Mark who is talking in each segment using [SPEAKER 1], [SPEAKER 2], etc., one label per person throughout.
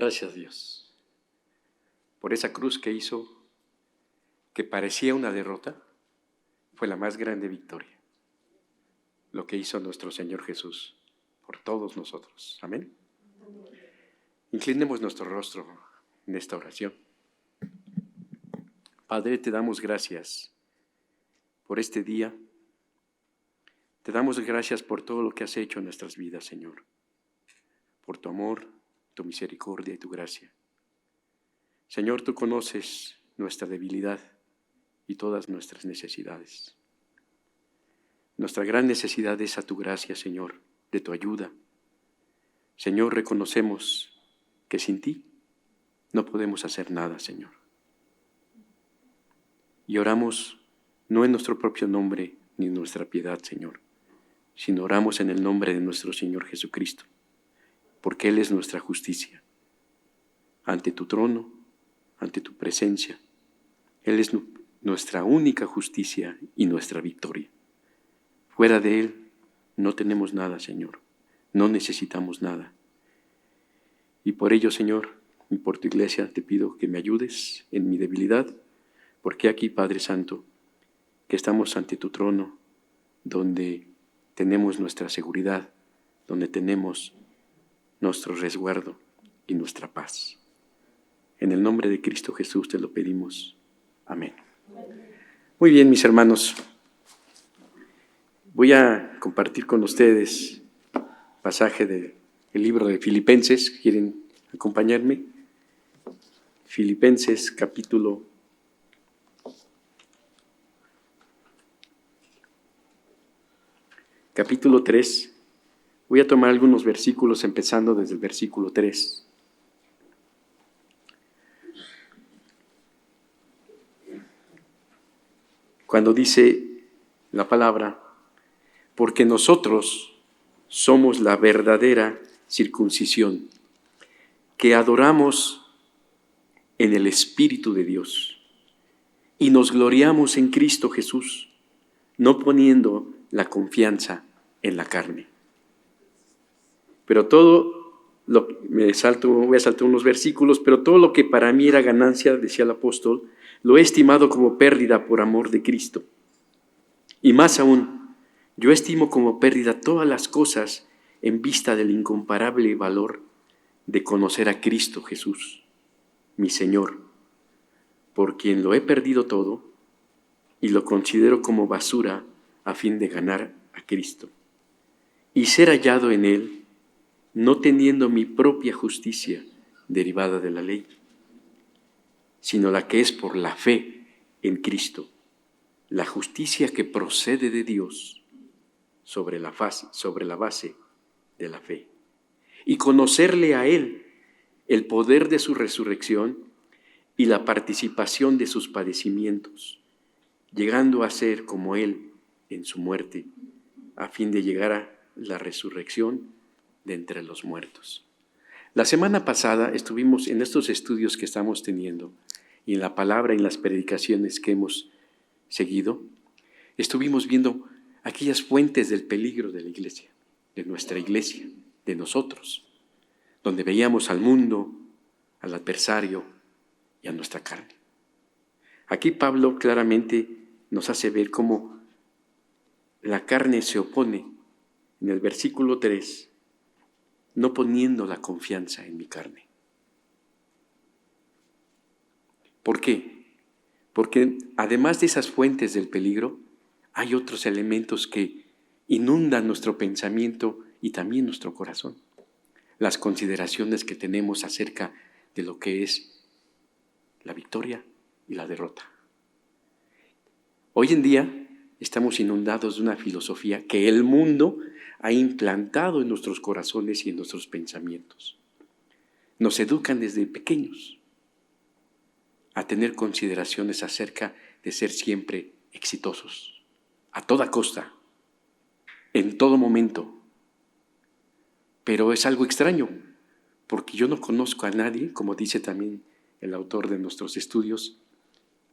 [SPEAKER 1] Gracias, Dios, por esa cruz que hizo, que parecía una derrota, fue la más grande victoria. Lo que hizo nuestro Señor Jesús por todos nosotros. Amén. Inclinemos nuestro rostro en esta oración. Padre, te damos gracias por este día. Te damos gracias por todo lo que has hecho en nuestras vidas, Señor. Por tu amor, tu misericordia y tu gracia. Señor, tú conoces nuestra debilidad y todas nuestras necesidades. Nuestra gran necesidad es a tu gracia, Señor, de tu ayuda. Señor, reconocemos que sin ti no podemos hacer nada, Señor. Y oramos no en nuestro propio nombre ni en nuestra piedad, Señor, sino oramos en el nombre de nuestro Señor Jesucristo, porque Él es nuestra justicia. Ante tu trono, ante tu presencia, Él es nuestra única justicia y nuestra victoria. Fuera de Él no tenemos nada, Señor, no necesitamos nada. Y por ello, Señor, y por tu iglesia te pido que me ayudes en mi debilidad, porque aquí, Padre Santo, que estamos ante tu trono, donde tenemos nuestra seguridad, donde tenemos nuestro resguardo y nuestra paz. En el nombre de Cristo Jesús te lo pedimos. Amén. Muy bien, mis hermanos. Voy a compartir con ustedes pasaje del libro de Filipenses. ¿Quieren acompañarme? Filipenses capítulo 3. Voy a tomar algunos versículos empezando desde el versículo 3. Cuando dice la palabra, porque nosotros somos la verdadera circuncisión, que adoramos en el Espíritu de Dios y nos gloriamos en Cristo Jesús, no poniendo la confianza en la carne. Pero voy a saltar unos versículos, pero todo lo que para mí era ganancia, decía el apóstol, lo he estimado como pérdida por amor de Cristo. Y más aún, yo estimo como pérdida todas las cosas en vista del incomparable valor de conocer a Cristo Jesús, mi Señor, por quien lo he perdido todo y lo considero como basura a fin de ganar a Cristo y ser hallado en Él, no teniendo mi propia justicia derivada de la ley, sino la que es por la fe en Cristo, la justicia que procede de Dios sobre la base de la fe, y conocerle a Él, el poder de su resurrección y la participación de sus padecimientos, llegando a ser como Él en su muerte, a fin de llegar a la resurrección de entre los muertos. La semana pasada estuvimos en estos estudios que estamos teniendo y en la palabra y en las predicaciones que hemos seguido, estuvimos viendo aquellas fuentes del peligro de la iglesia, de nuestra iglesia, de nosotros, donde veíamos al mundo, al adversario y a nuestra carne. Aquí Pablo claramente nos hace ver cómo la carne se opone en el versículo 3, no poniendo la confianza en mi carne. ¿Por qué? Porque además de esas fuentes del peligro, hay otros elementos que inundan nuestro pensamiento y también nuestro corazón. Las consideraciones que tenemos acerca de lo que es la victoria y la derrota. Hoy en día estamos inundados de una filosofía que el mundo ha implantado en nuestros corazones y en nuestros pensamientos. Nos educan desde pequeños a tener consideraciones acerca de ser siempre exitosos, a toda costa, en todo momento. Pero es algo extraño, porque yo no conozco a nadie, como dice también el autor de nuestros estudios,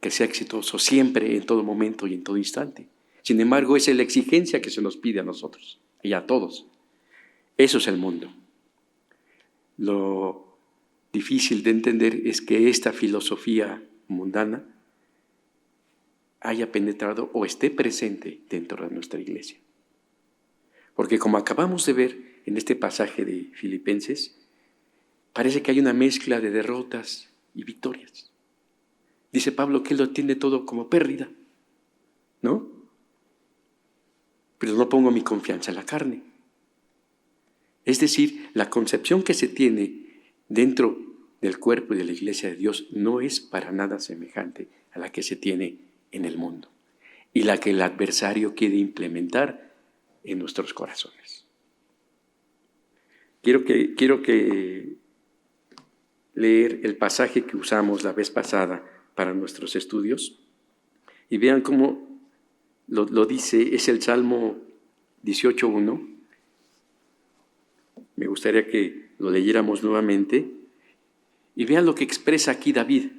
[SPEAKER 1] que sea exitoso siempre, en todo momento y en todo instante. Sin embargo, esa es la exigencia que se nos pide a nosotros y a todos. Eso es el mundo. Lo difícil de entender es que esta filosofía mundana haya penetrado o esté presente dentro de nuestra iglesia. Porque como acabamos de ver en este pasaje de Filipenses, parece que hay una mezcla de derrotas y victorias. Dice Pablo que él lo tiene todo como pérdida, ¿no? Pero no pongo mi confianza en la carne. Es decir, la concepción que se tiene dentro del cuerpo y de la iglesia de Dios no es para nada semejante a la que se tiene en el mundo y la que el adversario quiere implementar en nuestros corazones. Quiero que leer el pasaje que usamos la vez pasada para nuestros estudios y vean cómo lo dice, es el Salmo 18:1. Me gustaría que lo leyéramos nuevamente y vean lo que expresa aquí David.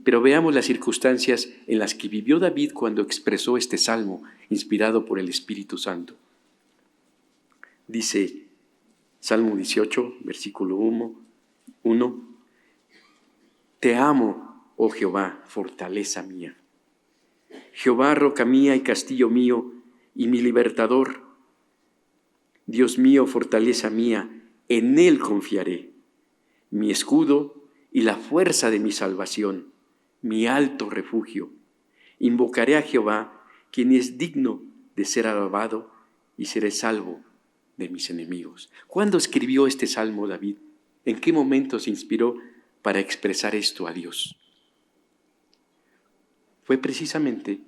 [SPEAKER 1] Pero veamos las circunstancias en las que vivió David cuando expresó este salmo, inspirado por el Espíritu Santo. Dice, Salmo 18, versículo 1, Te amo, oh Jehová, fortaleza mía. Jehová, roca mía y castillo mío, y mi libertador. Dios mío, fortaleza mía, en Él confiaré. Mi escudo y la fuerza de mi salvación, mi alto refugio. Invocaré a Jehová, quien es digno de ser alabado, y seré salvo de mis enemigos. ¿Cuándo escribió este salmo David? ¿En qué momento se inspiró para expresar esto a Dios? Fue precisamente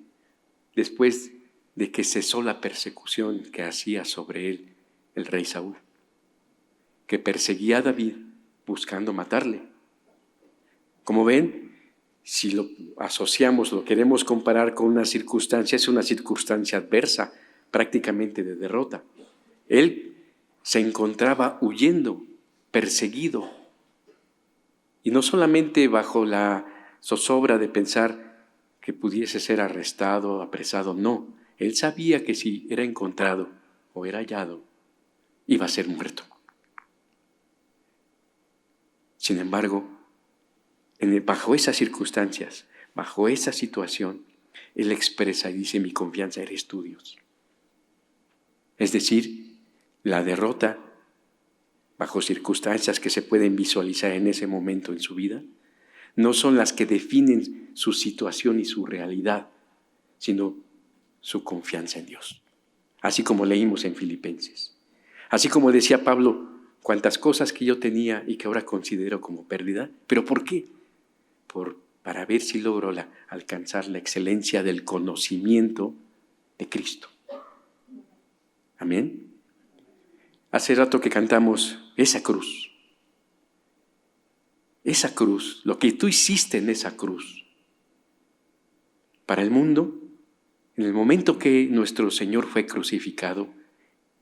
[SPEAKER 1] después de que cesó la persecución que hacía sobre él el rey Saúl, que perseguía a David buscando matarle. Como ven, si lo asociamos, lo queremos comparar con una circunstancia, es una circunstancia adversa, prácticamente de derrota. Él se encontraba huyendo, perseguido, y no solamente bajo la zozobra de pensar que pudiese ser arrestado, apresado, no. Él sabía que si era encontrado o era hallado, iba a ser muerto. Sin embargo, bajo esas circunstancias, bajo esa situación, Él expresa y dice, mi confianza eres tú, Dios. Es decir, la derrota, bajo circunstancias que se pueden visualizar en ese momento en su vida, no son las que definen su situación y su realidad, sino su confianza en Dios. Así como leímos en Filipenses. Así como decía Pablo, cuantas cosas que yo tenía y que ahora considero como pérdida. ¿Pero por qué? Para ver si logro alcanzar la excelencia del conocimiento de Cristo. Amén. Hace rato que cantamos esa cruz, lo que tú hiciste en esa cruz. Para el mundo, en el momento que nuestro Señor fue crucificado,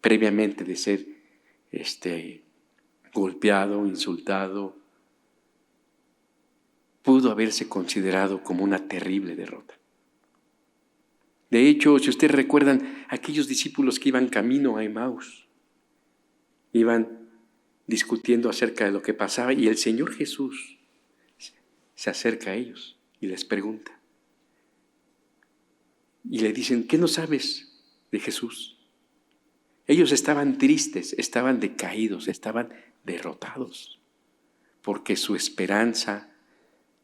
[SPEAKER 1] previamente de ser golpeado, insultado, pudo haberse considerado como una terrible derrota. De hecho, si ustedes recuerdan, aquellos discípulos que iban camino a Emaús, iban discutiendo acerca de lo que pasaba y el Señor Jesús se acerca a ellos y les pregunta. Y le dicen, ¿qué no sabes de Jesús? Ellos estaban tristes, estaban decaídos, estaban derrotados, porque su esperanza,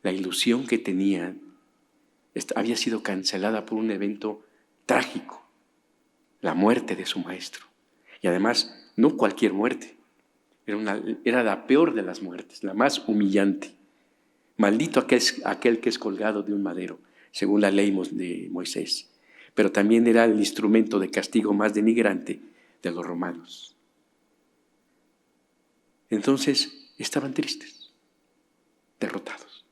[SPEAKER 1] la ilusión que tenían, había sido cancelada por un evento trágico, la muerte de su maestro. Y además, no cualquier muerte, era la peor de las muertes, la más humillante. Maldito aquel que es colgado de un madero, según la ley de Moisés. Pero también era el instrumento de castigo más denigrante de los romanos. Entonces estaban tristes, derrotados,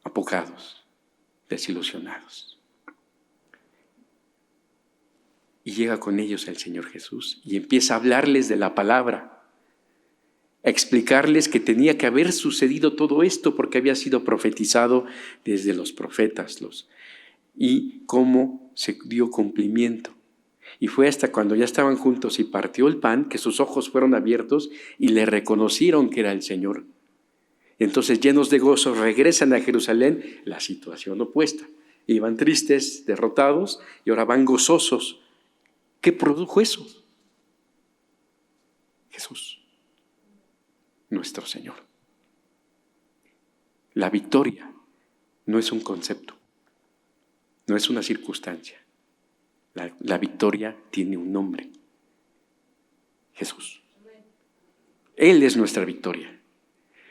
[SPEAKER 1] apocados, desilusionados. Y llega con ellos el Señor Jesús y empieza a hablarles de la palabra, a explicarles que tenía que haber sucedido todo esto porque había sido profetizado desde los profetas y cómo se dio cumplimiento. Y fue hasta cuando ya estaban juntos y partió el pan que sus ojos fueron abiertos y le reconocieron que era el Señor. Entonces, llenos de gozo, regresan a Jerusalén, la situación opuesta. Iban tristes, derrotados, y ahora van gozosos. ¿Qué produjo eso? Jesús, nuestro Señor. La victoria no es un concepto, no es una circunstancia. La victoria tiene un nombre: Jesús. Él es nuestra victoria.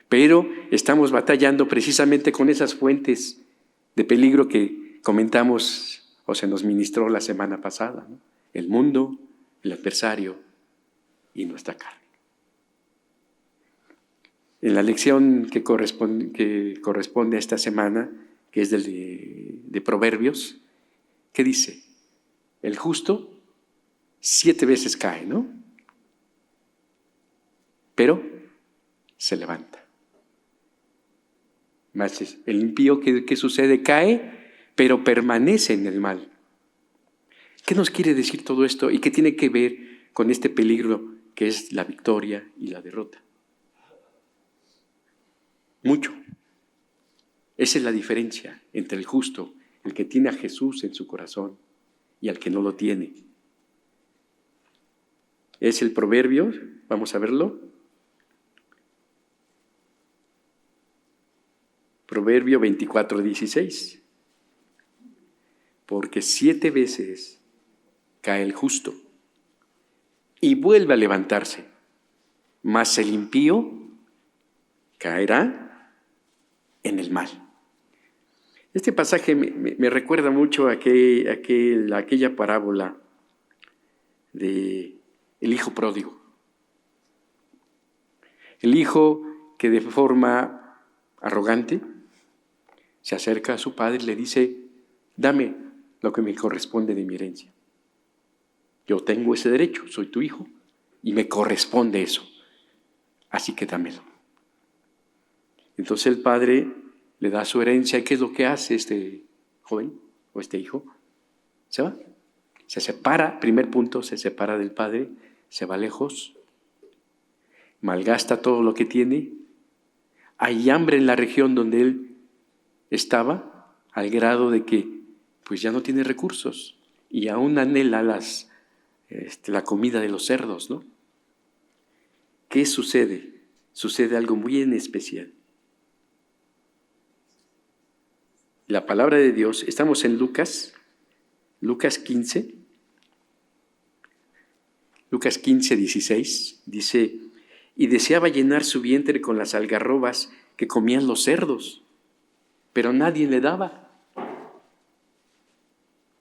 [SPEAKER 1] Pero estamos batallando precisamente con esas fuentes de peligro que comentamos o se nos ministró la semana pasada, ¿no? El mundo, el adversario y nuestra carne. En la lección que corresponde a esta semana, que es de Proverbios, ¿qué dice? El justo 7 veces cae, ¿no? Pero se levanta. Más el impío, ¿qué sucede? Cae, pero permanece en el mal. ¿Qué nos quiere decir todo esto? ¿Y qué tiene que ver con este peligro que es la victoria y la derrota? Mucho. Esa es la diferencia entre el justo, el que tiene a Jesús en su corazón, y al que no lo tiene. Es el proverbio, vamos a verlo. Proverbio 24:16. Porque 7 veces cae el justo y vuelve a levantarse, mas el impío caerá en el mal. Este pasaje me recuerda mucho a aquella parábola de el hijo pródigo. El hijo que de forma arrogante se acerca a su padre y le dice: dame lo que me corresponde de mi herencia. Yo tengo ese derecho, soy tu hijo y me corresponde eso. Así que dámelo. Entonces el padre le da su herencia. ¿Y qué es lo que hace este joven o este hijo? Se va. Se separa, primer punto, se separa del padre, se va lejos, malgasta todo lo que tiene. Hay hambre en la región donde él estaba, al grado de que pues ya no tiene recursos y aún anhela la comida de los cerdos, ¿no? ¿Qué sucede? Sucede algo muy en especial. La palabra de Dios, estamos en Lucas 15, 16, dice: y deseaba llenar su vientre con las algarrobas que comían los cerdos, pero nadie le daba.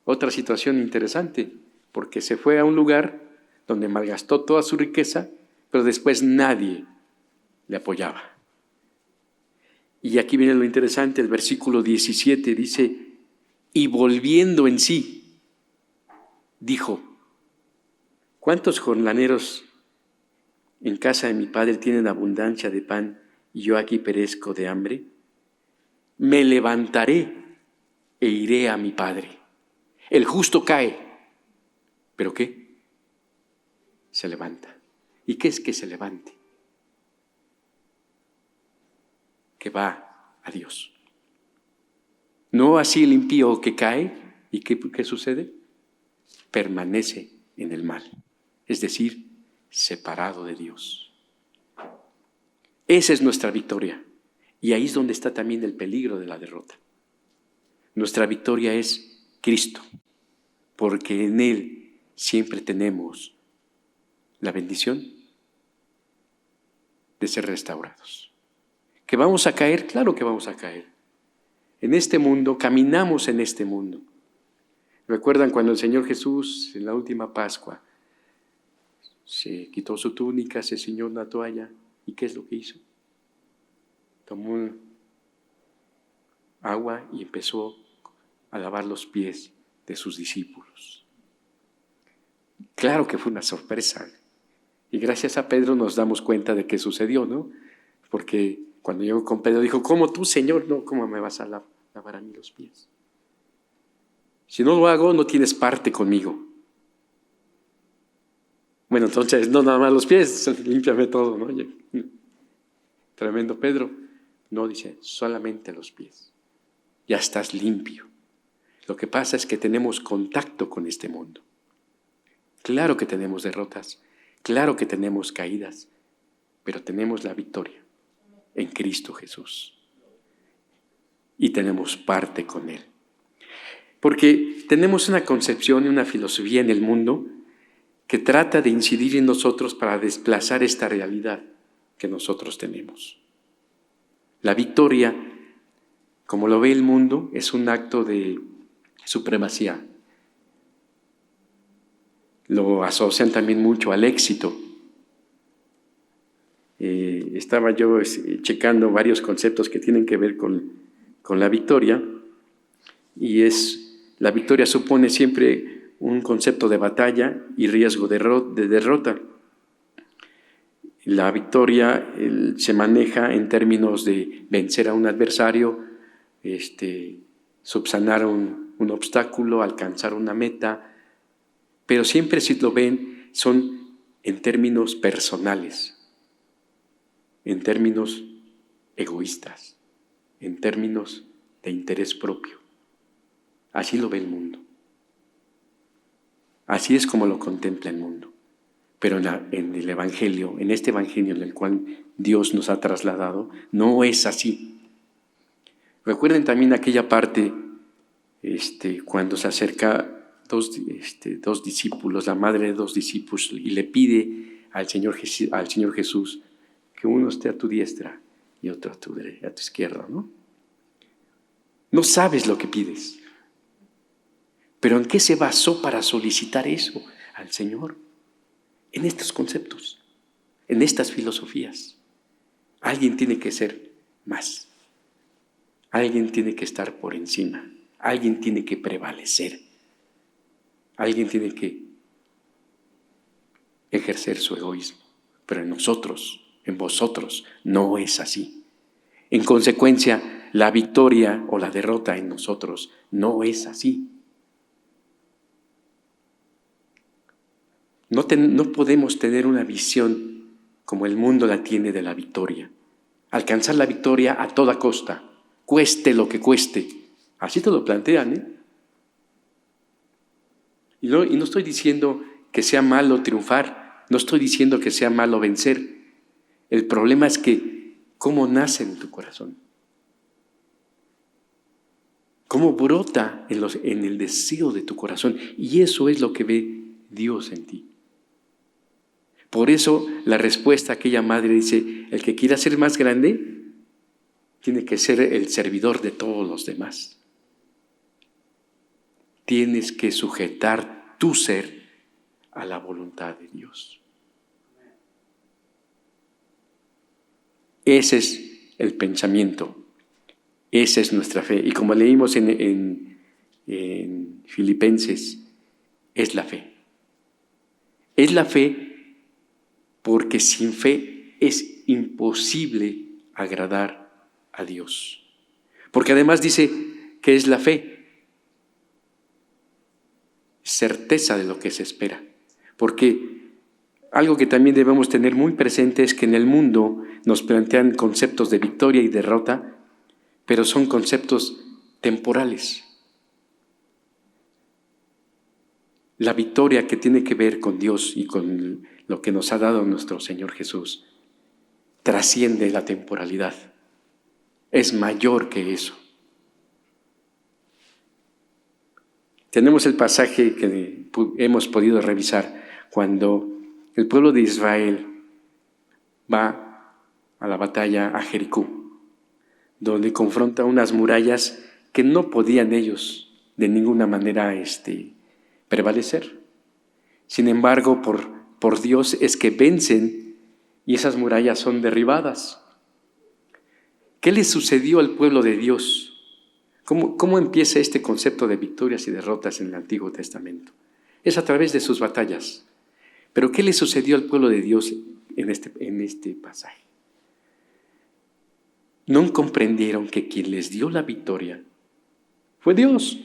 [SPEAKER 1] Otra situación interesante, porque se fue a un lugar donde malgastó toda su riqueza, pero después nadie le apoyaba. Y aquí viene lo interesante, el versículo 17 dice: y volviendo en sí, dijo: ¿cuántos jornaleros en casa de mi padre tienen abundancia de pan y yo aquí perezco de hambre? Me levantaré e iré a mi padre. El justo cae, ¿pero qué? Se levanta. ¿Y qué es que se levante? Que va a Dios. No así el impío que cae, ¿y qué sucede? Permanece en el mal, es decir, separado de Dios. Esa es nuestra victoria, y ahí es donde está también el peligro de la derrota. Nuestra victoria es Cristo, porque en Él siempre tenemos la bendición de ser restaurados. ¿Que vamos a caer? Claro que vamos a caer. En este mundo, caminamos en este mundo. ¿Recuerdan cuando el Señor Jesús, en la última Pascua, se quitó su túnica, se ciñó una toalla? ¿Y qué es lo que hizo? Tomó agua y empezó a lavar los pies de sus discípulos. Claro que fue una sorpresa. Y gracias a Pedro nos damos cuenta de qué sucedió, ¿no? Porque cuando llegó con Pedro dijo: ¿cómo tú, Señor? No, ¿cómo me vas a lavar a mí los pies? Si no lo hago, no tienes parte conmigo. Bueno, entonces, no nada más los pies, límpiame todo, ¿no? Tremendo Pedro. No, dice, solamente los pies. Ya estás limpio. Lo que pasa es que tenemos contacto con este mundo. Claro que tenemos derrotas, claro que tenemos caídas, pero tenemos la victoria en Cristo Jesús. Y tenemos parte con Él. Porque tenemos una concepción y una filosofía en el mundo que trata de incidir en nosotros para desplazar esta realidad que nosotros tenemos. La victoria, como lo ve el mundo, es un acto de supremacía. Lo asocian también mucho al éxito. Estaba yo checando varios conceptos que tienen que ver con la victoria, y la victoria supone siempre un concepto de batalla y riesgo de derrota. La victoria se maneja en términos de vencer a un adversario, subsanar un obstáculo, alcanzar una meta, pero siempre, si lo ven, son en términos personales, en términos egoístas, en términos de interés propio. Así lo ve el mundo. Así es como lo contempla el mundo. Pero en el Evangelio, en este Evangelio en el cual Dios nos ha trasladado, no es así. Recuerden también aquella parte cuando se acerca dos discípulos, la madre de dos discípulos, y le pide al Señor Jesús que uno esté a tu diestra y otro a tu izquierda, ¿no? No sabes lo que pides. ¿Pero en qué se basó para solicitar eso al Señor? En estos conceptos, en estas filosofías. Alguien tiene que ser más. Alguien tiene que estar por encima. Alguien tiene que prevalecer. Alguien tiene que ejercer su egoísmo. Pero en nosotros, en vosotros, no es así. En consecuencia, la victoria o la derrota en nosotros no es así. No podemos tener una visión como el mundo la tiene de la victoria. Alcanzar la victoria a toda costa, cueste lo que cueste. Así te lo plantean, ¿eh? Y no estoy diciendo que sea malo triunfar, no estoy diciendo que sea malo vencer. El problema es que cómo nace en tu corazón, cómo brota en el deseo de tu corazón. Y eso es lo que ve Dios en ti. Por eso la respuesta a aquella madre dice, el que quiera ser más grande tiene que ser el servidor de todos los demás. Tienes que sujetar tu ser a la voluntad de Dios. Ese es el pensamiento, esa es nuestra fe. Y como leímos en Filipenses, es la fe. Es la fe porque sin fe es imposible agradar a Dios. Porque además dice que es la fe, certeza de lo que se espera. Porque algo que también debemos tener muy presente es que en el mundo nos plantean conceptos de victoria y derrota, pero son conceptos temporales. La victoria que tiene que ver con Dios y con lo que nos ha dado nuestro Señor Jesús trasciende la temporalidad. Es mayor que eso. Tenemos el pasaje que hemos podido revisar cuando el pueblo de Israel va a la batalla a Jericó, donde confronta unas murallas que no podían ellos de ninguna manera prevalecer. Sin embargo, por Dios es que vencen y esas murallas son derribadas. ¿Qué le sucedió al pueblo de Dios? ¿Cómo empieza este concepto de victorias y derrotas en el Antiguo Testamento? Es a través de sus batallas. Pero ¿qué le sucedió al pueblo de Dios en este pasaje? No comprendieron que quien les dio la victoria fue Dios.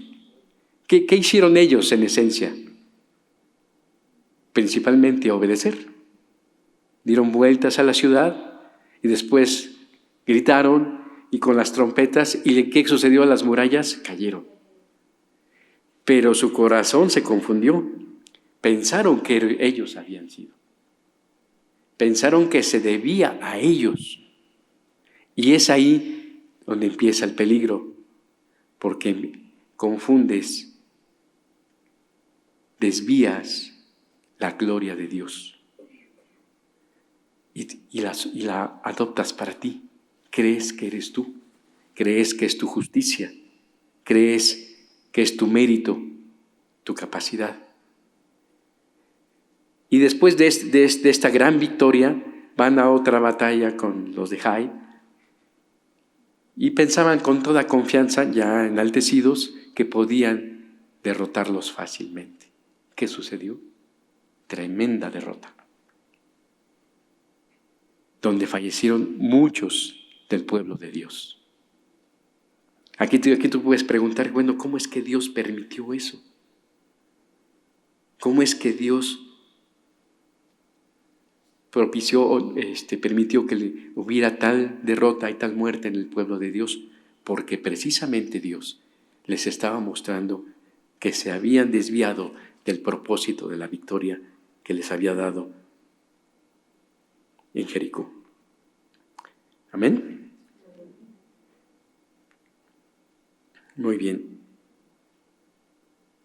[SPEAKER 1] ¿Qué hicieron ellos en esencia? Principalmente obedecer. Dieron vueltas a la ciudad y después gritaron y con las trompetas. ¿Y qué sucedió? Las murallas cayeron. Pero su corazón se confundió. Pensaron que ellos habían sido. Pensaron que se debía a ellos. Y es ahí donde empieza el peligro, porque confundes, desvías la gloria de Dios y la adoptas para ti. Crees que eres tú, crees que es tu justicia, crees que es tu mérito, tu capacidad. Y después de esta gran victoria, van a otra batalla con los de Jai y pensaban con toda confianza, ya enaltecidos, que podían derrotarlos fácilmente. ¿Qué sucedió? Tremenda derrota, donde fallecieron muchos del pueblo de Dios. Aquí tú puedes preguntar, bueno, ¿cómo es que Dios permitió eso? ¿Cómo es que Dios permitió que hubiera tal derrota y tal muerte en el pueblo de Dios? Porque precisamente Dios les estaba mostrando que se habían desviado del propósito de la victoria que les había dado en Jericó. ¿Amén? Muy bien.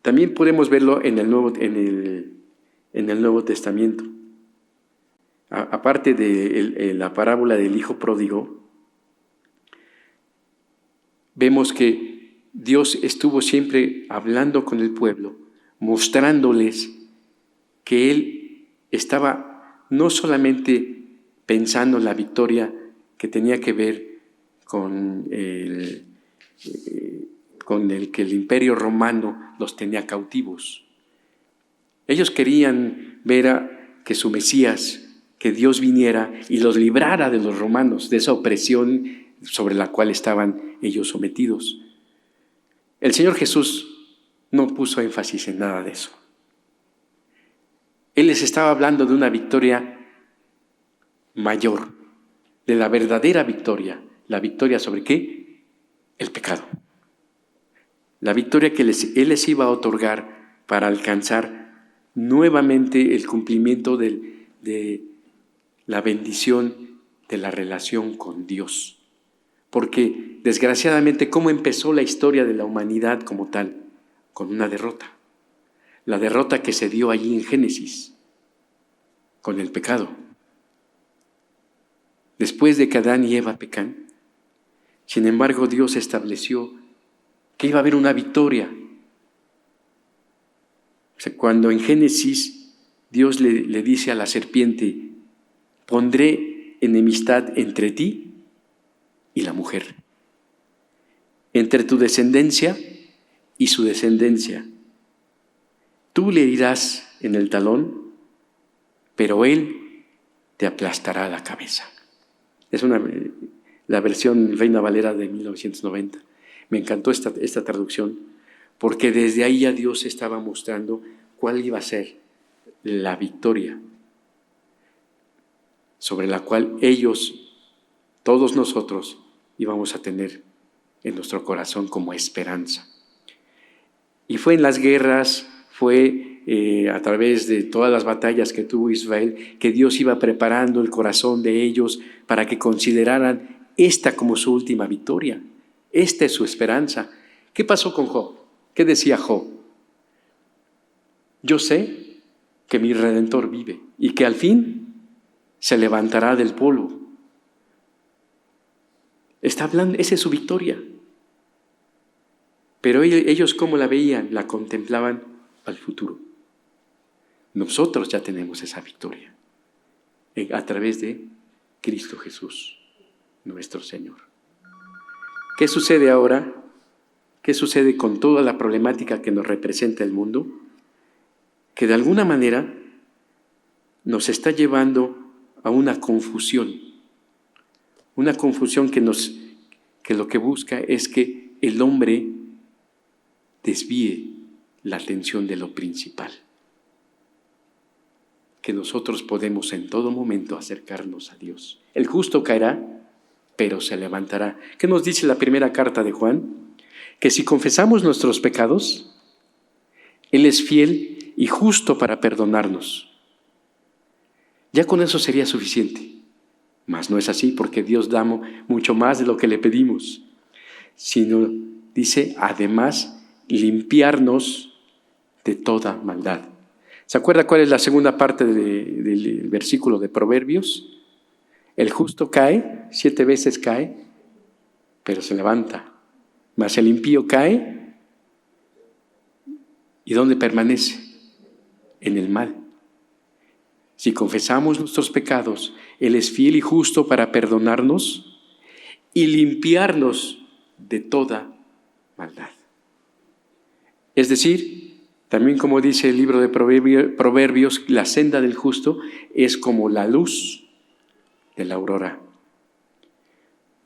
[SPEAKER 1] También podemos verlo en el Nuevo Testamento. Aparte de la parábola del hijo pródigo, vemos que Dios estuvo siempre hablando con el pueblo, mostrándoles que Él estaba no solamente pensando en la victoria que tenía que ver con el que el imperio romano los tenía cautivos. Ellos querían ver que su Mesías, que Dios viniera y los librara de los romanos, de esa opresión sobre la cual estaban ellos sometidos. El Señor Jesús no puso énfasis en nada de eso. Él les estaba hablando de una victoria mayor, de la verdadera victoria. ¿La victoria sobre qué? El pecado. La victoria que Él les iba a otorgar para alcanzar nuevamente el cumplimiento de la bendición de la relación con Dios. Porque desgraciadamente, ¿cómo empezó la historia de la humanidad como tal? Con una derrota. La derrota que se dio allí en Génesis, con el pecado. Después de que Adán y Eva pecan, sin embargo, Dios estableció que iba a haber una victoria. O sea, cuando en Génesis Dios le dice a la serpiente, pondré enemistad entre ti y la mujer, entre tu descendencia y su descendencia. Tú le herirás en el talón, pero él te aplastará la cabeza. Es la versión Reina Valera de 1990. Me encantó esta traducción, porque desde ahí ya Dios estaba mostrando cuál iba a ser la victoria sobre la cual ellos, todos nosotros, íbamos a tener en nuestro corazón como esperanza. Y fue en las guerras, fue a través de todas las batallas que tuvo Israel, que Dios iba preparando el corazón de ellos para que consideraran esta como su última victoria. Esta es su esperanza. ¿Qué pasó con Job? ¿Qué decía Job? Yo sé que mi Redentor vive y que al fin se levantará del polvo. Está hablando, esa es su victoria. Pero ellos, ¿cómo la veían? La contemplaban al futuro. Nosotros ya tenemos esa victoria a través de Cristo Jesús, nuestro Señor. ¿Qué sucede ahora? ¿Qué sucede con toda la problemática que nos representa el mundo? Que de alguna manera nos está llevando a una confusión que lo que busca es que el hombre desvíe la atención de lo principal. Que nosotros podemos en todo momento acercarnos a Dios. El justo caerá, pero se levantará. ¿Qué nos dice la primera carta de Juan? Que si confesamos nuestros pecados, Él es fiel y justo para perdonarnos. Ya con eso sería suficiente. Mas no es así, porque Dios da mucho más de lo que le pedimos. Sino, dice, además, limpiarnos de toda maldad. ¿Se acuerda cuál es la segunda parte del versículo de Proverbios? El justo cae, 7 veces cae, pero se levanta. Mas el impío cae, ¿y dónde permanece? En el mal. Si confesamos nuestros pecados, Él es fiel y justo para perdonarnos y limpiarnos de toda maldad. Es decir, también como dice el libro de Proverbios, la senda del justo es como la luz de la aurora,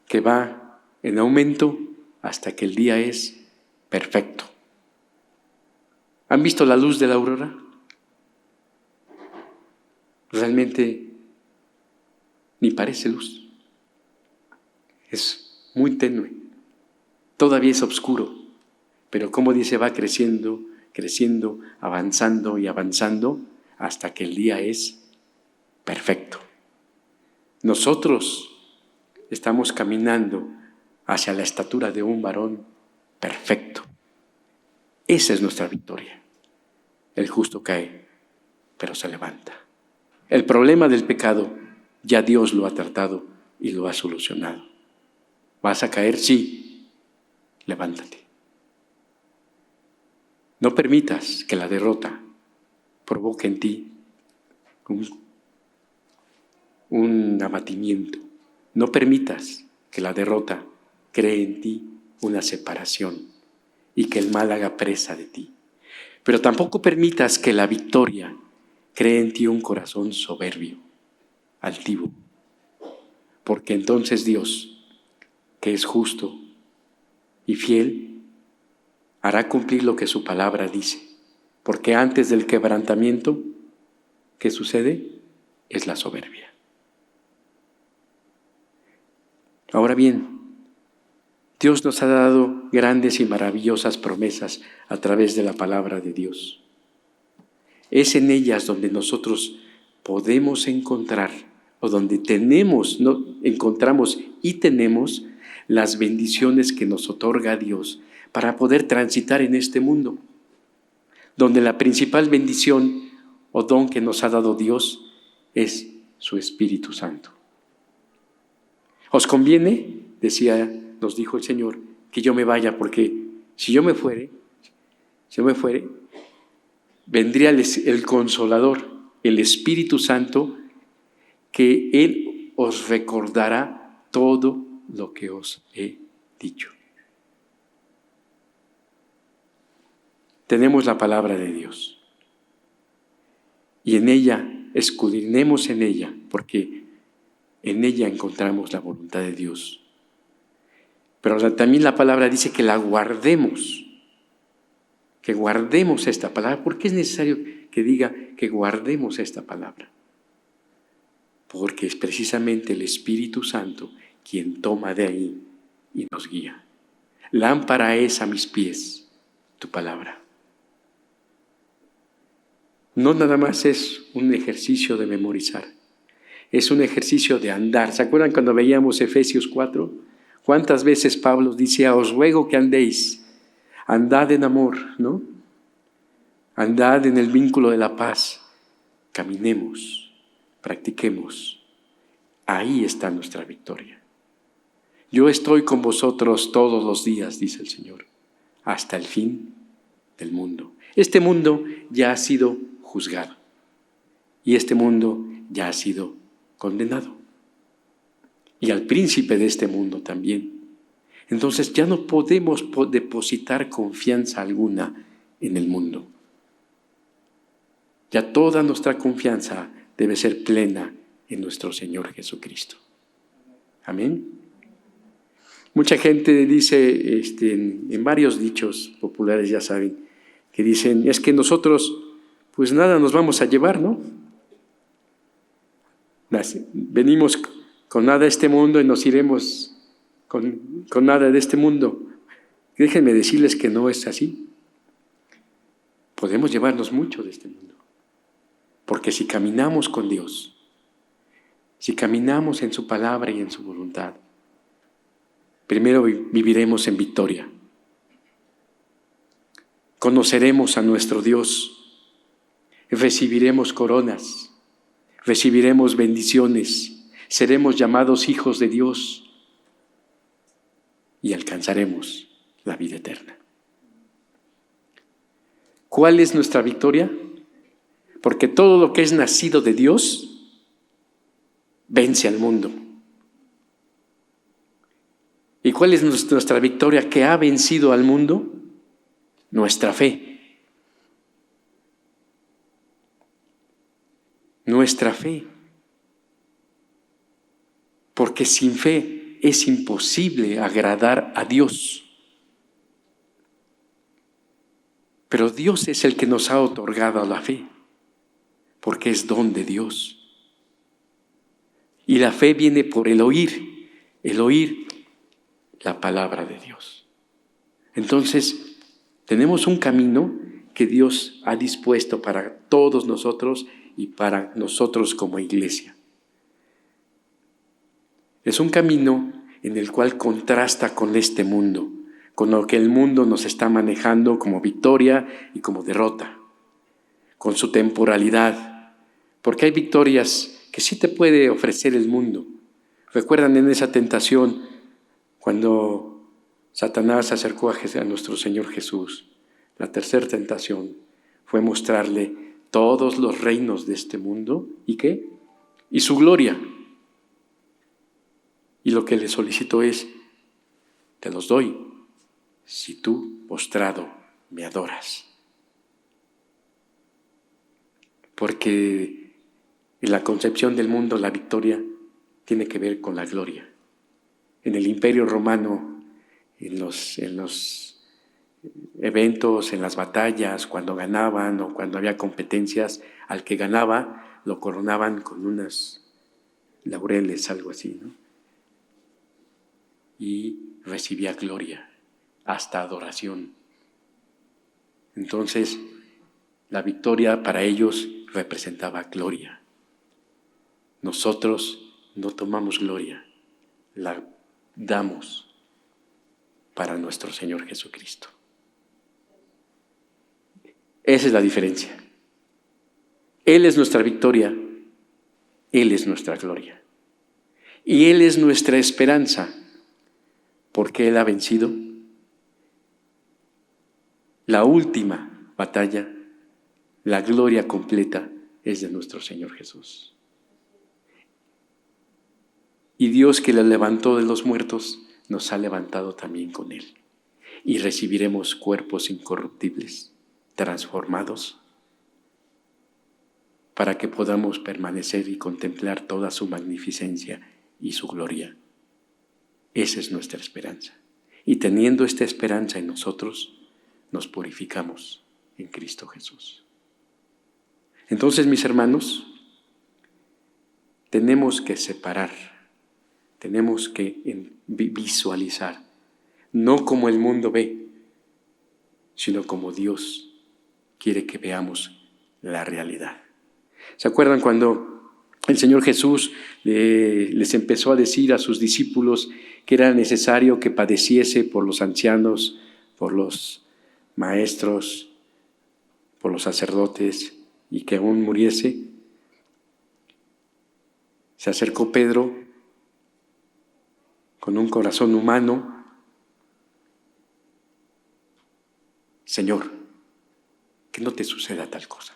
[SPEAKER 1] que va en aumento hasta que el día es perfecto. ¿Han visto la luz de la aurora? Realmente ni parece luz. Es muy tenue. Todavía es oscuro. Pero como dice, va creciendo, creciendo, avanzando y avanzando hasta que el día es perfecto. Nosotros estamos caminando hacia la estatura de un varón perfecto. Esa es nuestra victoria. El justo cae, pero se levanta. El problema del pecado ya Dios lo ha tratado y lo ha solucionado. ¿Vas a caer? Sí. Levántate. No permitas que la derrota provoque en ti un abatimiento. No permitas que la derrota cree en ti una separación y que el mal haga presa de ti. Pero tampoco permitas que la victoria cree en ti un corazón soberbio, altivo. Porque entonces Dios, que es justo y fiel, hará cumplir lo que su palabra dice. Porque antes del quebrantamiento, ¿qué sucede? Es la soberbia. Ahora bien, Dios nos ha dado grandes y maravillosas promesas a través de la palabra de Dios. Es en ellas donde nosotros podemos encontrar, o donde encontramos y tenemos las bendiciones que nos otorga Dios para poder transitar en este mundo, donde la principal bendición o don que nos ha dado Dios es su Espíritu Santo. ¿Os conviene, nos dijo el Señor, que yo me vaya? Porque si yo me fuere, vendría el Consolador, el Espíritu Santo, que Él os recordará todo lo que os he dicho. Tenemos la palabra de Dios y en ella, escudriñemos en ella, porque en ella encontramos la voluntad de Dios. Pero también la palabra dice que la guardemos, que guardemos esta palabra. ¿Por qué es necesario que diga que guardemos esta palabra? Porque es precisamente el Espíritu Santo quien toma de ahí y nos guía. Lámpara es a mis pies tu palabra. No nada más es un ejercicio de memorizar, es un ejercicio de andar. ¿Se acuerdan cuando veíamos Efesios 4? ¿Cuántas veces Pablo decía, os ruego que andéis, andad en amor, ¿no? Andad en el vínculo de la paz, caminemos, practiquemos. Ahí está nuestra victoria. Yo estoy con vosotros todos los días, dice el Señor, hasta el fin del mundo. Este mundo ya ha sido juzgado y este mundo ya ha sido condenado. Y al príncipe de este mundo también. Entonces ya no podemos depositar confianza alguna en el mundo. Ya toda nuestra confianza debe ser plena en nuestro Señor Jesucristo. Amén. Mucha gente dice, en varios dichos populares, ya saben, que dicen, es que nosotros pues nada nos vamos a llevar, ¿no? Venimos con nada de este mundo y nos iremos con nada de este mundo. Déjenme decirles que no es así. Podemos llevarnos mucho de este mundo. Porque si caminamos con Dios, si caminamos en su palabra y en su voluntad, primero viviremos en victoria. Conoceremos a nuestro Dios, recibiremos coronas, recibiremos bendiciones, seremos llamados hijos de Dios y alcanzaremos la vida eterna. ¿Cuál es nuestra victoria? Porque todo lo que es nacido de Dios vence al mundo. ¿Y cuál es nuestra victoria que ha vencido al mundo? Nuestra fe. Nuestra fe. Porque sin fe es imposible agradar a Dios. Pero Dios es el que nos ha otorgado la fe, porque es don de Dios. Y la fe viene por el oír la palabra de Dios. Entonces, tenemos un camino que Dios ha dispuesto para todos nosotros y para nosotros como iglesia. Es un camino en el cual contrasta con este mundo, con lo que el mundo nos está manejando como victoria y como derrota, con su temporalidad, porque hay victorias que sí te puede ofrecer el mundo. ¿Recuerdan en esa tentación cuando Satanás se acercó a nuestro Señor Jesús? La tercera tentación fue mostrarle todos los reinos de este mundo. ¿Y qué? Y su gloria. Y lo que le solicitó es, te los doy si tú, postrado, me adoras. Porque en la concepción del mundo la victoria tiene que ver con la gloria. En el Imperio Romano, en los eventos, en las batallas, cuando ganaban o cuando había competencias, al que ganaba lo coronaban con unas laureles, algo así, ¿no? Y recibía gloria, hasta adoración. Entonces, la victoria para ellos representaba gloria. Nosotros no tomamos gloria, la damos para nuestro Señor Jesucristo. Esa es la diferencia. Él es nuestra victoria, Él es nuestra gloria. Y Él es nuestra esperanza, porque Él ha vencido la última batalla. La gloria completa es de nuestro Señor Jesús. Y Dios, que le levantó de los muertos, nos ha levantado también con Él. Y recibiremos cuerpos incorruptibles, transformados, para que podamos permanecer y contemplar toda su magnificencia y su gloria. Esa es nuestra esperanza. Y teniendo esta esperanza en nosotros, nos purificamos en Cristo Jesús. Entonces, mis hermanos, tenemos que separar, tenemos que visualizar, no como el mundo ve, sino como Dios quiere que veamos la realidad. ¿Se acuerdan cuando el Señor Jesús les empezó a decir a sus discípulos que era necesario que padeciese por los ancianos, por los maestros, por los sacerdotes y que aún muriese? Se acercó Pedro con un corazón humano. Señor, que no te suceda tal cosa.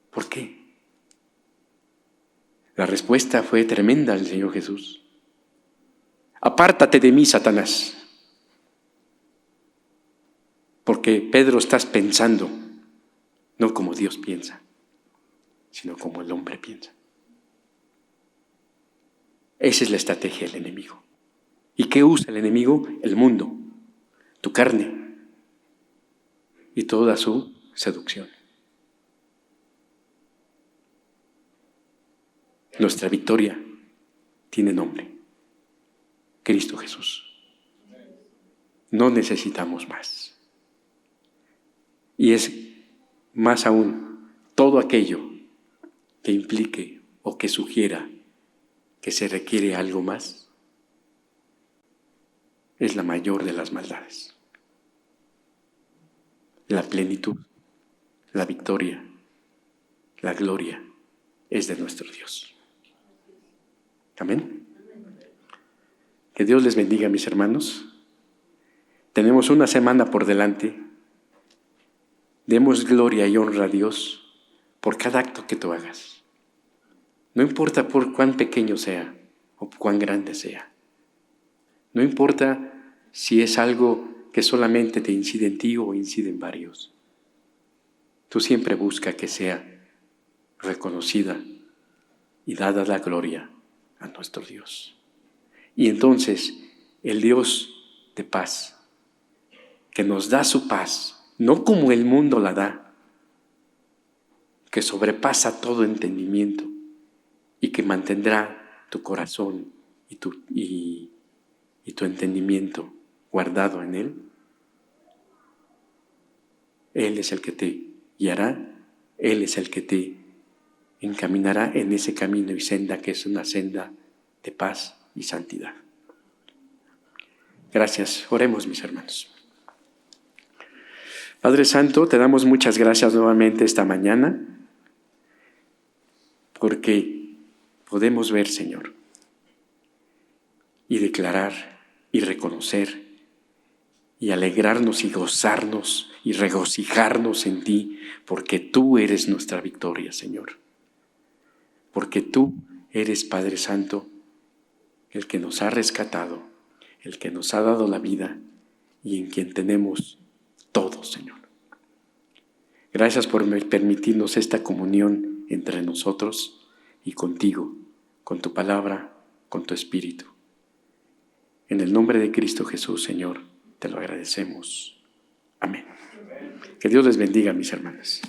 [SPEAKER 1] ¿Por qué? La respuesta fue tremenda del Señor Jesús. Apártate de mí, Satanás. Porque Pedro, estás pensando no como Dios piensa, sino como el hombre piensa. Esa es la estrategia del enemigo. ¿Y qué usa el enemigo? El mundo, tu carne y toda su seducción. Nuestra victoria tiene nombre: Cristo Jesús. No necesitamos más. Y es más aún todo aquello que implique o que sugiera que se requiere algo más, es la mayor de las maldades. La plenitud, la victoria, la gloria es de nuestro Dios. Amén. Que Dios les bendiga, mis hermanos. Tenemos una semana por delante. Demos gloria y honra a Dios por cada acto que tú hagas. No importa por cuán pequeño sea o cuán grande sea. No importa si es algo que solamente te incide en ti o incide en varios. Tú siempre busca que sea reconocida y dada la gloria a nuestro Dios. Y entonces el Dios de paz, que nos da su paz, no como el mundo la da, que sobrepasa todo entendimiento y que mantendrá tu corazón y tu entendimiento guardado en Él. Él es el que te guiará, Él es el que te encaminará en ese camino y senda que es una senda de paz y santidad. Gracias. Oremos, mis hermanos. Padre Santo, te damos muchas gracias nuevamente esta mañana, porque podemos ver, Señor, y declarar y reconocer y alegrarnos y gozarnos y regocijarnos en ti, porque tú eres nuestra victoria, Señor. Porque tú eres, Padre Santo, el que nos ha rescatado, el que nos ha dado la vida y en quien tenemos todo, Señor. Gracias por permitirnos esta comunión entre nosotros y contigo, con tu palabra, con tu Espíritu. En el nombre de Cristo Jesús, Señor, te lo agradecemos. Amén. Que Dios les bendiga, mis hermanas.